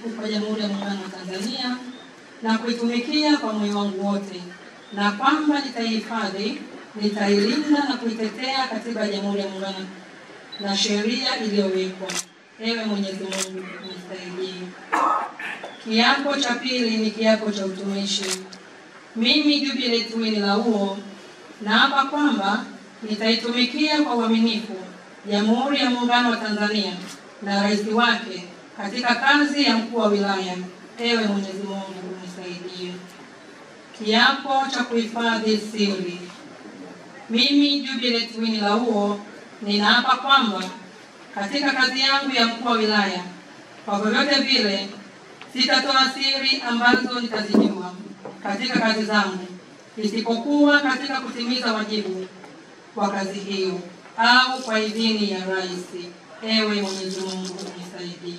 uaminifu kwa Jamhuri ya Muungano wa Tanzania na kuitumikia kwa moyo wangu wote, na kwamba nitaihifadhi, nitailinda na kuitetea Katiba ya Jamhuri ya Muungano na sheria iliyowekwa. Ewe Mwenyezi Mungu unisaidie. Kiapo cha pili ni kiapo cha utumishi. Mimi Jubilate Winnie Lauo naapa kwamba nitaitumikia kwa uaminifu Jamhuri ya Muungano wa Tanzania na rais wake katika kazi ya mkuu wa wilaya. Ewe Mwenyezi Mungu unisaidie. Kiapo cha kuhifadhi siri. Mimi Jubilate Winnie Lauo ninaapa kwamba katika kazi yangu ya mkuu wa wilaya, kwa vyovyote vile sitatoa siri ambazo nitazijua katika kazi zangu, isipokuwa katika kutimiza wajibu wa kazi hiyo au kwa idhini ya rais. Ewe Mwenyezi Mungu unisaidie.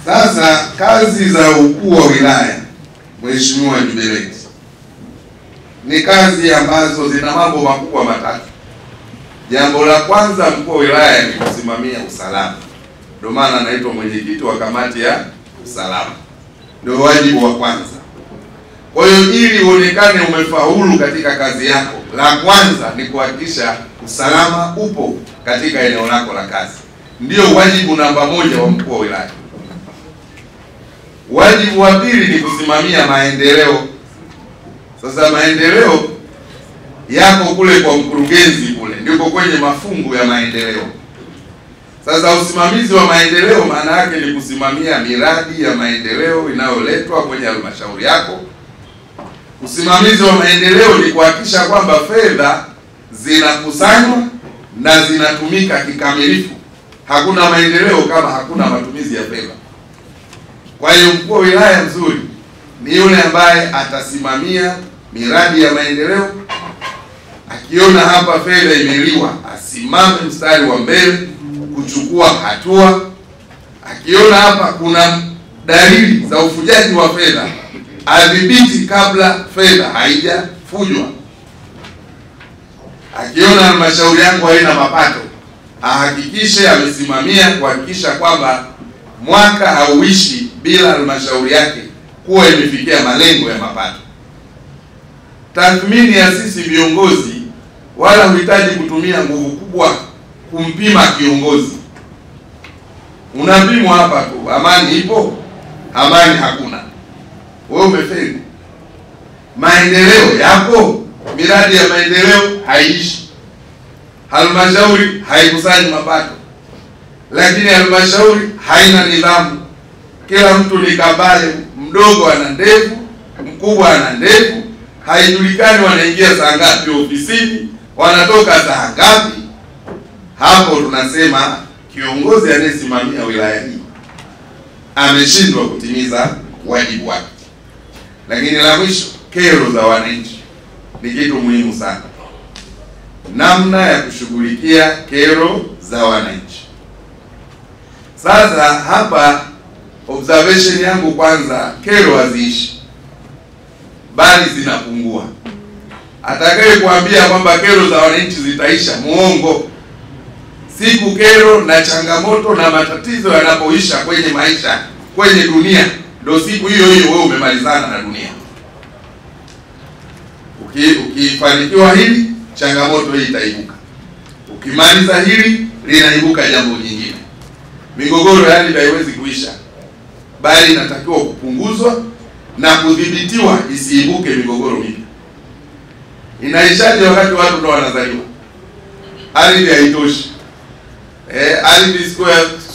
Sasa kazi za ukuu wa wilaya, Mheshimiwa Jubilate, ni kazi ambazo zina mambo makubwa matatu. Jambo la kwanza, mkuu wa wilaya ni kusimamia usalama. Ndio maana anaitwa mwenyekiti wa kamati ya usalama. Ndio wajibu wa kwanza. Kwa hiyo ili uonekane umefaulu katika kazi yako, la kwanza ni kuhakikisha usalama upo katika eneo lako la kazi. Ndio wajibu namba moja wa mkuu wa wilaya. Wajibu wa pili ni kusimamia maendeleo. Sasa maendeleo yako kule kwa mkurugenzi, kule ndiko kwenye mafungu ya maendeleo. Sasa usimamizi wa maendeleo maana yake ni kusimamia miradi ya maendeleo inayoletwa kwenye halmashauri yako. Usimamizi wa maendeleo ni kuhakikisha kwamba fedha zinakusanywa na zinatumika kikamilifu. Hakuna maendeleo kama hakuna matumizi ya fedha. Kwa hiyo mkuu wa wilaya mzuri ni yule ambaye atasimamia miradi ya maendeleo. Akiona hapa fedha imeliwa, asimame mstari wa mbele kuchukua hatua. Akiona hapa kuna dalili za ufujaji wa fedha, adhibiti kabla fedha haijafujwa. Akiona halmashauri yangu haina mapato, ahakikishe amesimamia kuhakikisha kwamba mwaka hauishi bila halmashauri yake kuwa imefikia malengo ya mapato. Tathmini ya sisi viongozi wala huhitaji kutumia nguvu kubwa kumpima kiongozi. Unapimwa hapa tu, amani ipo, amani hakuna, wewe umefeli. Maendeleo yapo, miradi ya maendeleo haiishi. Halmashauri haikusanyi mapato, lakini halmashauri haina nidhamu. Kila mtu ni kabale, mdogo ana ndevu, mkubwa ana ndevu, haijulikani wanaingia saa ngapi ofisini, wanatoka saa ngapi. Hapo tunasema kiongozi anayesimamia wilaya hii ameshindwa kutimiza wajibu wake. Lakini la mwisho, kero za wananchi ni kitu muhimu sana. Namna ya kushughulikia kero za wananchi. Sasa hapa observation yangu kwanza, kero haziishi bali zinapungua. Atakaye kuambia kwamba kero za wananchi zitaisha, muongo. Siku kero na changamoto na matatizo yanapoisha kwenye maisha, kwenye dunia, ndio siku hiyo hiyo wewe umemalizana na dunia. Ukifanikiwa hili, changamoto hii itaibuka. Ukimaliza hili, linaibuka jambo jingine. Migogoro yani haiwezi kuisha, bali inatakiwa kupunguzwa na kudhibitiwa isiibuke migogoro mipya. Inaishaje wakati watu ndo wanazaliwa? Ardhi haitoshi. Ardhi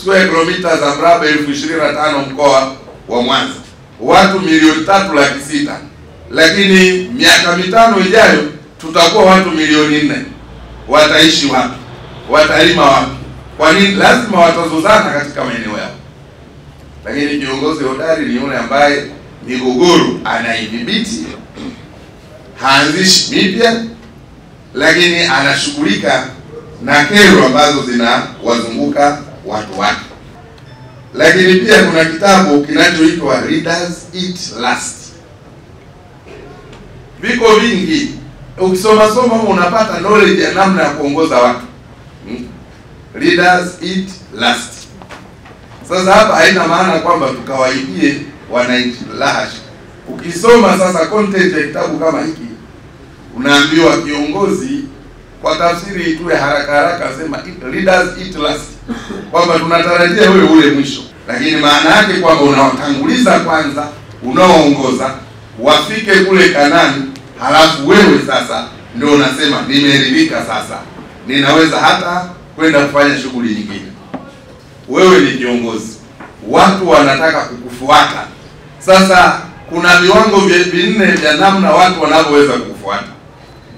square kilometers za mraba 25,000 mkoa wa Mwanza. Watu 3,600,000. Lakini miaka 5 ijayo tutakuwa watu 4,000,000. wataishi wapi, watalima wapi? Kwa nini lazima watazozana katika maeneo yao? Lakini kiongozi hodari ni yule ambaye migogoro anaidhibiti, haanzishi mipya, lakini anashughulika na kero ambazo zinawazunguka watu wake. Lakini pia kuna kitabu kinachoitwa Leaders Eat Last. Viko vingi, ukisoma unapata knowledge ya namna ya kuongoza watu. Leaders Eat Last. Sasa hapa haina maana kwamba tukawaibie wananchi, la hasha. Ukisoma sasa content ya kitabu kama hiki, unaambiwa kiongozi, kwa tafsiri tu ya haraka sema leaders eat last, kwamba tunatarajia wewe ule mwisho, lakini maana yake kwamba unawatanguliza kwanza, unaoongoza wafike kule Kanani, halafu wewe sasa ndio unasema nimeridhika, sasa ninaweza hata kwenda kufanya shughuli nyingine. Wewe ni kiongozi, watu wanataka kukufuata. Sasa kuna viwango vinne vya namna watu wanavyoweza kukufuata.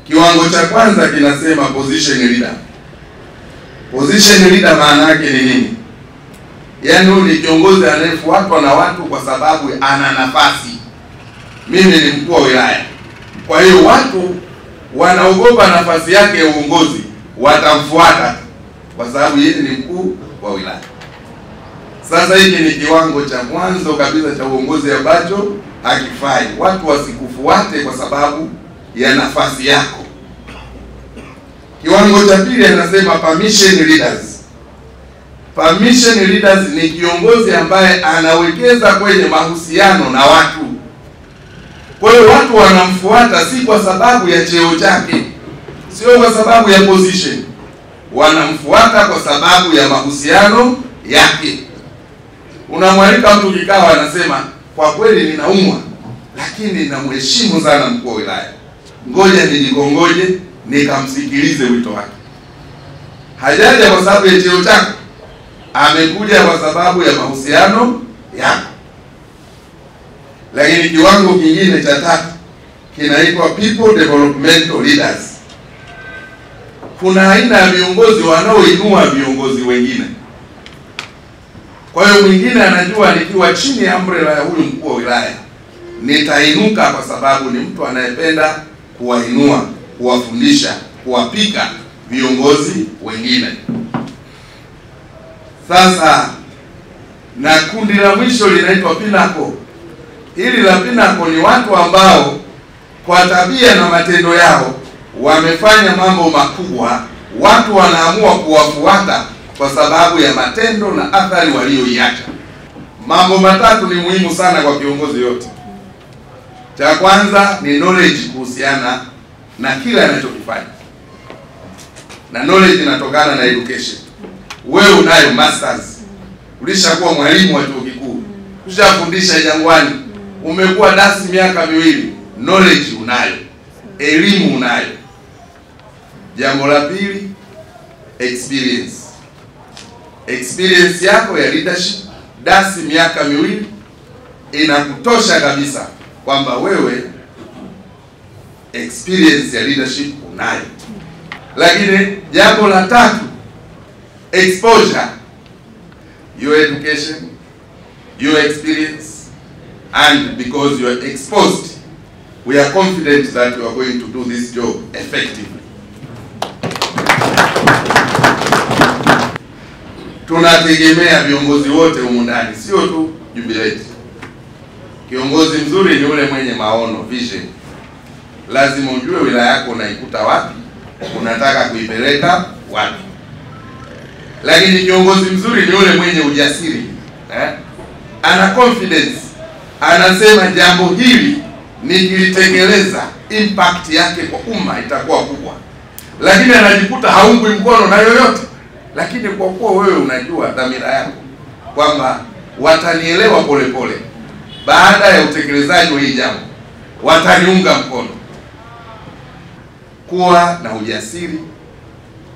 Kiwango cha kwanza kinasema position leader. Position leader maana yake ni nini? Yaani huyu ni kiongozi anayefuatwa na watu kwa sababu ana nafasi. Mimi ni mkuu wa wilaya, kwa hiyo watu wanaogopa nafasi yake ya uongozi, watamfuata kwa sababu yeye ni mkuu wa wilaya. Sasa hiki ni kiwango cha mwanzo kabisa cha uongozi ambacho hakifai. Watu wasikufuate kwa sababu ya nafasi yako. Kiwango cha pili anasema permission leaders. Permission leaders ni kiongozi ambaye anawekeza kwenye mahusiano na watu. Kwa hiyo watu wanamfuata si kwa sababu ya cheo chake, sio kwa sababu ya position. Wanamfuata kwa sababu ya mahusiano yake. Unamwalika mtu kikao, anasema kwa kweli ninaumwa, lakini namheshimu sana mkuu wa wilaya, ngoja nijikongoje nikamsikilize wito wake. Hajaja kwa sababu ya cheo chako, amekuja kwa sababu ya mahusiano yako. Lakini kiwango kingine cha tatu kinaitwa people developmental leaders. Kuna aina ya viongozi wanaoinua viongozi wengine. Kwa hiyo mwingine anajua nikiwa chini ya umbrella ya huyu mkuu wa wilaya nitainuka, kwa sababu ni mtu anayependa kuwainua, kuwafundisha, kuwapika viongozi wengine. Sasa na kundi la mwisho linaitwa pinnacle. Hili la pinnacle ni watu ambao kwa tabia na matendo yao wamefanya mambo makubwa, watu wanaamua kuwafuata kwa sababu ya matendo na athari walioiacha. Mambo matatu ni muhimu sana kwa kiongozi yote. Cha kwanza ni knowledge kuhusiana na kila anachokifanya. Na knowledge inatokana na education. Wewe unayo masters, ulishakuwa mwalimu wa chuo kikuu, ushafundisha Jangwani, umekuwa dasi miaka miwili, knowledge unayo, elimu unayo. Jambo la pili, experience. Experience yako ya leadership, dasi miaka miwili, inakutosha kabisa kwamba wewe experience ya leadership unayo. Lakini jambo la tatu, exposure. Your education, your experience, and because you are exposed, we are confident that you are going to do this job effectively. Tunategemea viongozi wote humu ndani, sio tu Jubilee. Kiongozi mzuri ni yule mwenye maono, vision. Lazima ujue wilaya yako unaikuta wapi, unataka kuipeleka wapi. Lakini kiongozi mzuri ni yule mwenye ujasiri, ana confidence, anasema jambo hili nikilitekeleza impact yake kwa umma itakuwa kubwa. Lakini anajikuta haungwi mkono na yoyote. Lakini kwa kuwa wewe unajua dhamira yako kwamba watanielewa polepole, baada ya utekelezaji wa hii jambo wataniunga mkono, kuwa na ujasiri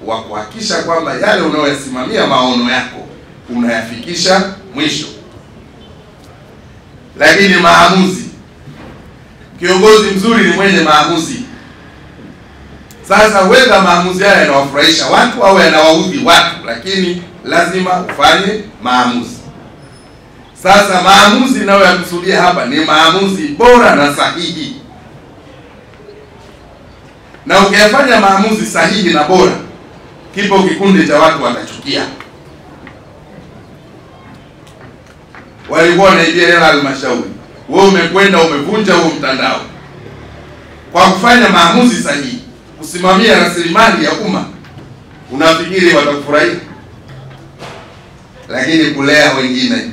wa kuhakikisha kwamba yale unayoyasimamia, maono yako, unayafikisha mwisho. Lakini maamuzi, kiongozi mzuri ni mwenye maamuzi. Sasa whether maamuzi haya yanawafurahisha watu au yanawaudhi watu, lakini lazima ufanye maamuzi. Sasa maamuzi nayo yakusudia hapa ni maamuzi bora na sahihi. Na ukiyafanya maamuzi sahihi na bora, kipo kikundi cha watu watachukia. Walikuwa wanaibia hela halmashauri, wewe umekwenda umevunja huo mtandao. Kwa kufanya maamuzi sahihi, kusimamia rasilimali ya umma, unafikiri watakufurahia? Lakini kulea wengine,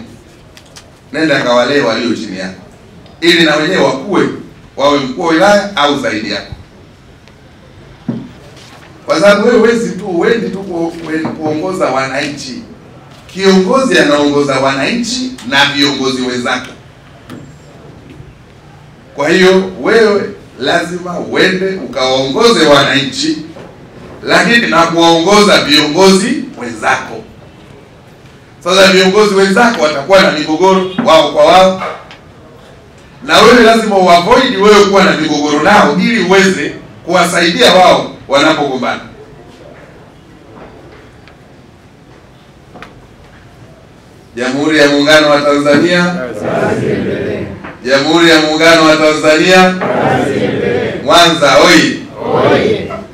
nenda kawalee walio chini yako, ili na wenyewe wakue, wawe mkuu wa wilaya au zaidi yako. Kwa sababu wewe huendi tu kuongoza wananchi. Kiongozi anaongoza wananchi na viongozi wenzake. Kwa hiyo wewe lazima uende ukaongoze wananchi, lakini na kuongoza viongozi wenzako. Sasa viongozi wenzako watakuwa na migogoro wao kwa wao, na wewe lazima uavoid wewe kuwa na migogoro nao, ili uweze kuwasaidia wao wanapogombana. Jamhuri ya Muungano wa Tanzania. Jamhuri ya Muungano wa Tanzania. Mwanza oyee!